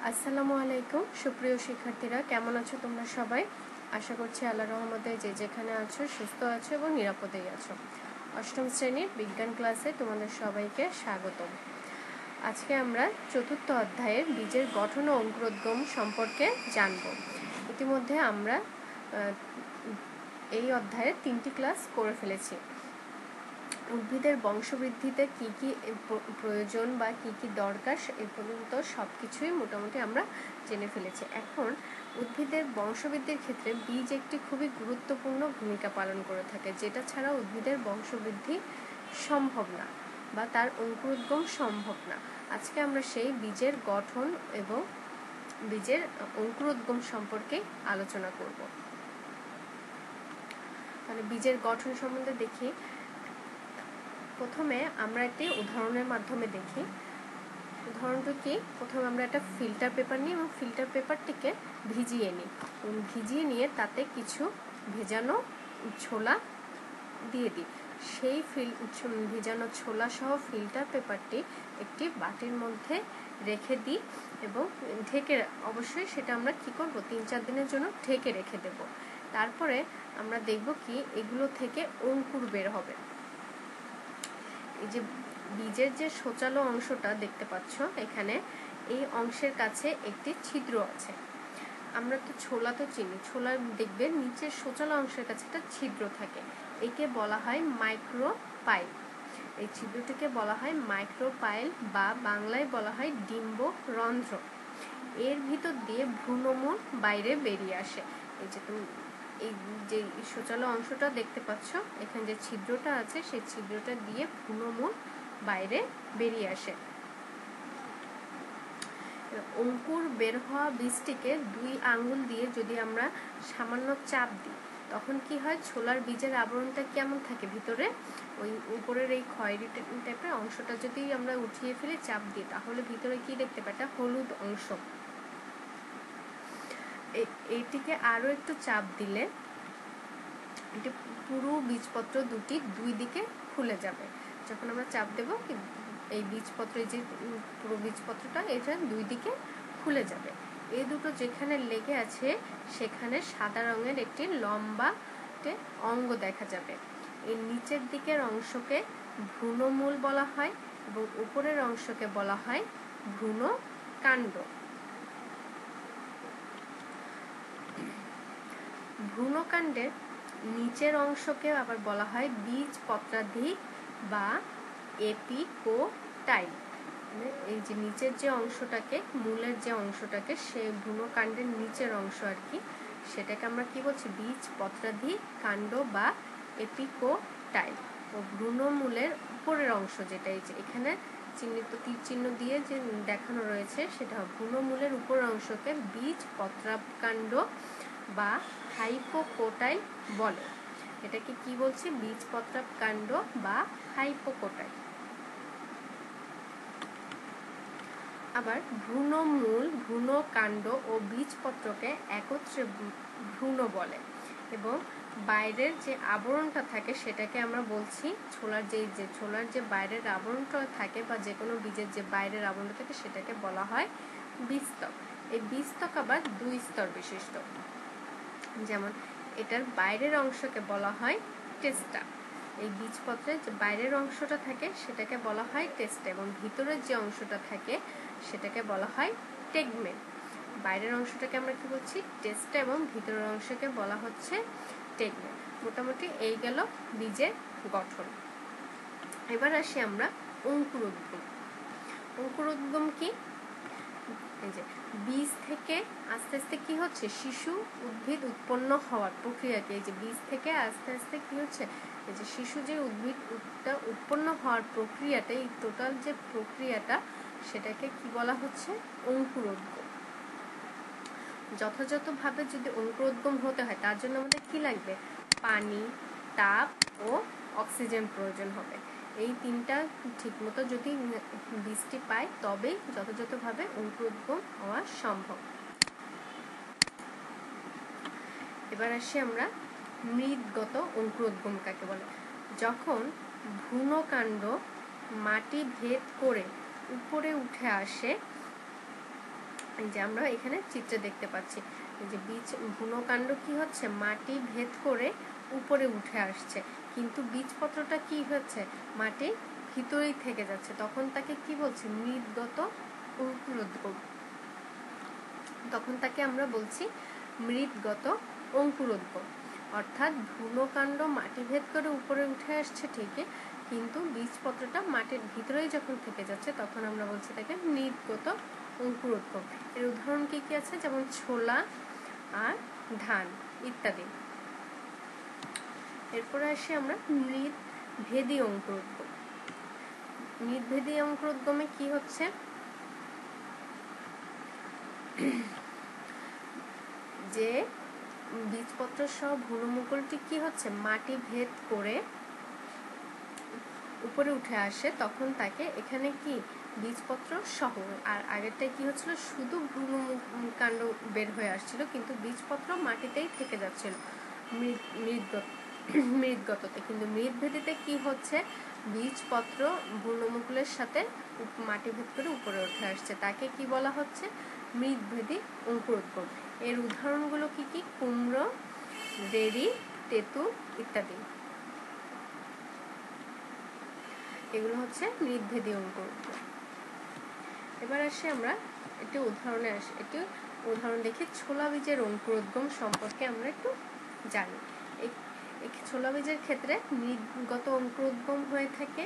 আসসালামু আলাইকুম সুপ্রিয় শিক্ষার্থীরা, কেমন আছো তোমরা সবাই? আশা করছি আল্লাহর রহমতে যে যেখানে আছো সুস্থ আছো এবং নিরাপদেই আছো। অষ্টম শ্রেণীর বিজ্ঞান ক্লাসে তোমাদের সবাইকে স্বাগতম। আজকে আমরা চতুর্থ অধ্যায়ের বীজের গঠন ও অঙ্কুরোদ্গম সম্পর্কে জানব। ইতিমধ্যে আমরা এই অধ্যায়ের 3টি ক্লাস করে ফেলেছি। উদ্ভিদের বংশবৃদ্ধিতে কি কি প্রয়োজন বা কি কি দরকার এ পর্যন্ত সব কিছুই মোটামুটি আমরা জেনে ফেলেছি। এখন উদ্ভিদের বংশবৃদ্ধির ক্ষেত্রে বীজ একটি খুবই গুরুত্বপূর্ণ ভূমিকা পালন করে থাকে, যেটা ছাড়া উদ্ভিদের বংশবৃদ্ধি সম্ভব না বা তার অঙ্কুরোদ্গম সম্ভব না। আজকে আমরা সেই বীজের গঠন এবং বীজের অঙ্কুরোদ্গম সম্পর্কে আলোচনা করব। তাহলে বীজের গঠন সম্বন্ধে দেখি। প্রথমে আমরা একটি উদাহরণের মাধ্যমে দেখি। উদাহরণটা কি? প্রথমে আমরা একটা ফিল্টার পেপার নিই এবং ফিল্টার পেপারটিকে ভিজিয়ে নিই এবং ভিজিয়ে নিয়ে তাতে কিছু ভেজানো ছোলা দিয়ে দিই। সেই ভেজানো ছোলা সহ ফিল্টার পেপারটি একটি বাটির মধ্যে রেখে দিই এবং ঢেকে, অবশ্যই সেটা আমরা কি করব, 3-4 দিনের জন্য ঢেকে রেখে দেব। তারপরে আমরা দেখব কি এগুলো থেকে অঙ্কুর বের হবে। এই যে বীজের যে সূচালো অংশটা দেখতে পাচ্ছ এখানে, এই অংশের কাছে একটি ছিদ্র আছে। আমরা তো ছোলা তো চিনি, ছোলা দেখবে নিচের সূচালো অংশের কাছে একটা ছিদ্র থাকে, একে বলা হয় মাইক্রোপাইল। এই ছিদ্রটিকে বলা হয় মাইক্রোপাইল বা বাংলায় বলা হয় ডিম্বরন্ধ্র। এর ভিতর দিয়ে ভ্রূণমূল বাইরে বেরিয়ে আসে। এই যে তুমি এই যে সূচালো অংশটা দেখতে পাচ্ছ, এখানে যে ছিদ্রটা আছে সেই ছিদ্রটা দিয়ে ভ্রূণমূল বাইরে বেরিয়ে আসে। অঙ্কুর বের হওয়া বীজটিকে 2 আঙ্গুল দিয়ে যদি আমরা সামান্য চাপ দিই, তখন কি হয়, ছোলার বীজের আবরণটা কেমন থাকে ভিতরে, ওই উপরের এই খয়েরি টাইপের অংশটা যদি আমরা উঠিয়ে ফেলে চাপ দিই, তাহলে ভিতরে কি দেখতে পাই, একটা হলুদ অংশ। এইটিকে আরো একটু চাপ দিলে এটি পুরো বীজপত্র দুই দিকে খুলে যাবে। যখন আমরা চাপ দেব, এই বীজপত্র, এই যে পুরো বীজপত্রটা এটা 2 দিকে খুলে যাবে। এই দুটো যেখানে লেগে আছে সেখানে সাদা রঙের একটি লম্বা অঙ্গ দেখা যাবে। এই নিচের দিকের অংশকে ভ্রূণমূল বলা হয় এবং উপরের অংশকে বলা হয় ভ্রূণকাণ্ড। ভ্রূণকাণ্ডের নিচের অংশকে আবার বলা হয় বীজপত্রাধিক বা এপিকোটাইল। এই যে নিচের যে অংশটাকে, মূলের যে অংশটাকে, সে ভ্রূণকাণ্ডের নিচের অংশ আর কি, সেটাকে আমরা কি বলছি, বীজপত্রাধিক কাণ্ড বা এপিকোটাইল। ও ভ্রূণমূলের উপরের অংশ যেটা এই যে এখানে চিহ্নিত তীর চিহ্ন দিয়ে যে দেখানো রয়েছে, সেটা ভ্রূণমূলের উপরের অংশকে বীজপত্রাকাণ্ড বা হাইপোকোটাইল বলে। এটাকে কি বলছে, বীজপত্রাকাণ্ড বা হাইপোকোটাইল। আবার ভ্রূণমূল, ভ্রূণকাণ্ড ও বীজপত্রকে একত্রে ভ্রূণ বলে এবং বাইরের যে আবরণটা থাকে সেটাকে আমরা বলছি, ছোলার যে বাইরের আবরণটা থাকে বা যে কোনো বীজের যে বাইরের আবরণটা থাকে সেটাকে বলা হয় বীজত্বক। এই বীজত্বক আবার 2 স্তর বিশিষ্ট। যেমন এটার বাইরের অংশকে বলা হয় টেস্টা। এই বীজপত্রের যে বাইরের অংশটা থাকে সেটাকে বলা হয় টেস্টা এবং ভিতরের যে অংশটা থাকে সেটাকে বলা হয় টেগমেন। বাইরের অংশটাকে আমরা কি বলছি, টেস্টা, এবং ভিতরের অংশকে বলা হচ্ছে টেগমেন। মোটামুটি এই গেল বীজের গঠন। এবার আসি আমরা অঙ্কুরোদ্গম। অঙ্কুরোদ্গম কি? এই যে বীজ থেকে আস্তে আস্তে কি হচ্ছে, শিশু উদ্ভিদ উৎপন্ন হওয়ার প্রক্রিয়াকে, এই যে বীজ থেকে আস্তে আস্তে কি হচ্ছে, এই যে শিশু যে উদ্ভিদটা উৎপন্ন হওয়ার প্রক্রিয়াটা, এই টোটাল যে প্রক্রিয়াটা, সেটাকে কি বলা হচ্ছে, অঙ্কুরোদ্গম। যথাযথভাবে যদি অঙ্কুরোদ্গম হতে হয় তার জন্য আমাদের কি লাগবে, পানি, তাপ ও অক্সিজেন প্রয়োজন হবে। এই 3টা ঠিকমতো যদি বীজটি পায় তবেই যথাযথভাবে অঙ্কুরোদ্গম হওয়া সম্ভব। এবার আসি আমরা মৃদগত অঙ্কুরোদ্গম কাকে বলে। যখন ভ্রূণকাণ্ড মাটি ভেদ করে উপরে উঠে আসে এই যে আমরা এখানে চিত্রে দেখতে পাচ্ছি যে বীজ ভ্রূণকাণ্ড কি হচ্ছে, মাটি ভেদ করে উপরে উঠে আসছে, কিন্তু বীজপত্রটা কি হচ্ছে, মাটি ভিতরেই থেকে যাচ্ছে। তখন তাকে কি বলছি, মৃৎগত অঙ্কুরোদ্গম। তখন তাকে আমরা বলছি মৃৎগত অঙ্কুরোদ্গম। অর্থাৎ ভ্রূণকাণ্ড মাটি ভেদ করে উপরে উঠে আসছে ঠিকই, কিন্তু বীজপত্রটা মাটির ভিতরেই যখন থেকে যাচ্ছে তখন আমরা বলছি তাকে মৃৎগত অঙ্কুরোদ্গম। এর উদাহরণ কি কি আছে, যেমন ছোলা আর ধান ইত্যাদি। এরপরে আসি আমরা মৃৎভেদী অঙ্কুরোদ্গম। মৃৎভেদী অঙ্কুরোদ্গমে কি হচ্ছে, যে বীজপত্র সহ ভ্রূণমুকুলটি কি হচ্ছে, মাটি ভেদ করে উপরে উঠে আসে, তখন তাকে এখানে কি বীজপত্র সহ, আর আগেরটাই কি হচ্ছিল, শুধু ভ্রূণকাণ্ড বের হয়ে আসছিল কিন্তু বীজপত্র মাটিতেই থেকে যাচ্ছিল মৃৎগততে। কিন্তু মৃৎভেদীতে কি হচ্ছে, বীজপত্র ভ্রূণমুকুলের সাথে মাটি ভেদ করে উপরে উঠে আসছে, তাকে কি বলা হচ্ছে, মৃৎভেদী অঙ্কুরোদ্গম। এর উদাহরণগুলো কি কি, কুমড়ো, বেরি, তেঁতুল ইত্যাদি। এগুলো হচ্ছে মৃৎভেদী অঙ্কুরোদ্গম। এবার আসি আমরা একটি উদাহরণ দেখি। ছোলা বীজের অঙ্কুরোদ্গম সম্পর্কে আমরা একটু জানি। এই ছোলা বীজের ক্ষেত্রে মৃৎগত অঙ্কুরোদ্গম হয়ে থাকে।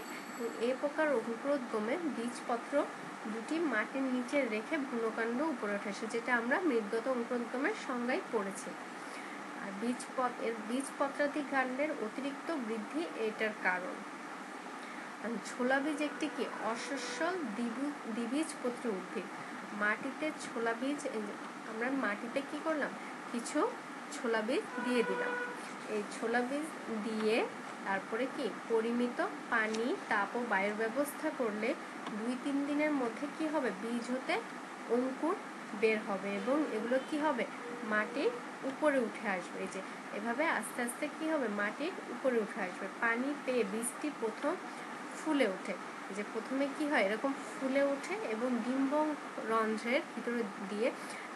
এই প্রকার অঙ্কুরোদ্গমে বীজপত্র দুটি মাটির নিচে রেখে ভ্রূণকাণ্ড উপরে উঠে আসে, যেটা আমরা মৃৎগত অঙ্কুরোদ্গমের সংজ্ঞায় পড়েছি। আর বীজপত্রাদি কাণ্ডের অতিরিক্ত বৃদ্ধি এটার কারণ। ছোলা বীজ একটি কি অসস্যল দ্বিবীজপত্রী উদ্ভিদ। মাটিতে ছোলা বীজ, আমরা মাটিতে কি করলাম, কিছু ছোলা বীজ দিয়ে দিলাম। এই ছোলা বীজ দিয়ে তারপরে কি পরিমিত পানি, তাপ ও বায়ুর ব্যবস্থা করলে 2-3 দিনের মধ্যে কি হবে, বীজ হতে অঙ্কুর বের হবে এবং এগুলো কি হবে, মাটির উপরে উঠে আসবে। এই যে এভাবে আস্তে আস্তে কি হবে, মাটির উপরে উঠে আসবে। পানি পেয়ে বীজটি প্রথম ফুলে ওঠে। যে প্রথমে কি হয়, এরকম ফুলে ওঠে এবং ডিম্ব রন্ধ্রের ভিতরে দিয়ে,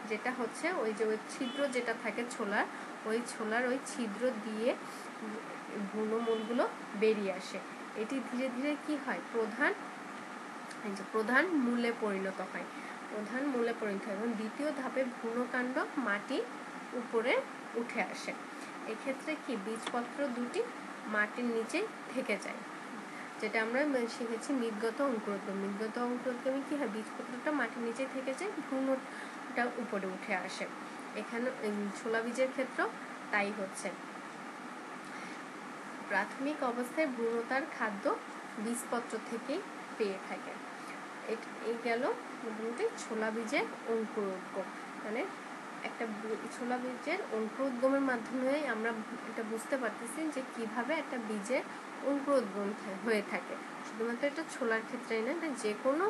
যেটা হচ্ছে ওই যে ওই ছিদ্র যেটা থাকে ছোলার ওই ছিদ্র দিয়ে ভ্রূণমূলগুলো বেরিয়ে আসে। এটি ধীরে ধীরে কি হয়, প্রধান মূলে পরিণত হয়। এবং দ্বিতীয় ধাপে ভ্রূণকাণ্ড মাটি উপরে উঠে আসে। এক্ষেত্রে কি বীজপত্র দুটি মাটির নিচে থেকে যায়, যেটা আমরা শিখেছি মৃৎগত অঙ্কুরোদ্গম। মৃৎগত অঙ্কুরোদ্গমে কি হয়, বীজপত্রটা মাটির নিচে থেকে যায়, ভ্রূণটা উপরে উঠে আসে। এখানে ছোলা বীজের ক্ষেত্র তাই হচ্ছে। প্রাথমিক অবস্থায় ভ্রূণ তার খাদ্য বীজপত্র থেকেই পেয়ে থাকে। এই গেল মোটামুটি ছোলা বীজের অঙ্কুরোদ্গম। মানে একটা ছোলা বীজের অঙ্কুরোদ্গমের মাধ্যমে আমরা এটা বুঝতে পারতেছি যে কিভাবে একটা বীজের অঙ্কুরোদ্গম হয়ে থাকে। শুধুমাত্র এটা ছোলার ক্ষেত্রেই না, এটা যে কোনো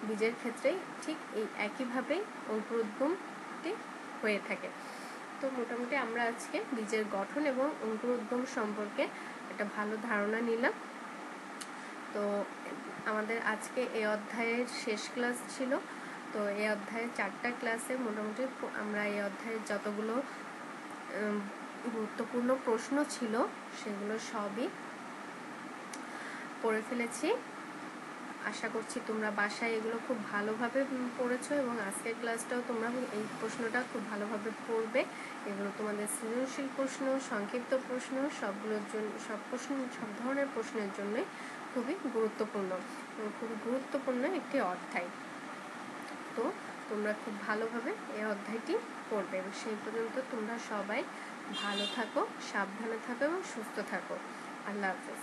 বীজের ক্ষেত্রেই ঠিক এই একইভাবেই অঙ্কুরোদ্গমটি হয়ে থাকে। তো মোটামুটি আমরা আজকে বীজের গঠন এবং অঙ্কুরোদ্গম সম্পর্কে একটা ভালো ধারণা নিলাম। তো আমাদের আজকে এই অধ্যায়ের শেষ ক্লাস ছিল। তো এই অধ্যায়ের 4টা ক্লাসে মোটামুটি আমরা এই অধ্যায়ের যতগুলো গুরুত্বপূর্ণ প্রশ্ন ছিল সেগুলো সবই পড়ে ফেলেছি। আশা করছি তোমরা বাসায় এগুলো খুব ভালোভাবে পড়েছো এবং আজকের ক্লাসটাও তোমরা এই প্রশ্নটা খুব ভালোভাবে পড়বে। এগুলো তোমাদের সৃজনশীল প্রশ্ন, সংক্ষিপ্ত প্রশ্ন, সব ধরনের প্রশ্নের জন্যই খুবই গুরুত্বপূর্ণ একটি অধ্যায়। তো তোমরা খুব ভালোভাবে এই অধ্যায়টি পড়বে এবং সেই পর্যন্ত তোমরা সবাই ভালো থাকো, সাবধানে থাকো এবং সুস্থ থাকো। আল্লাহ হাফেজ।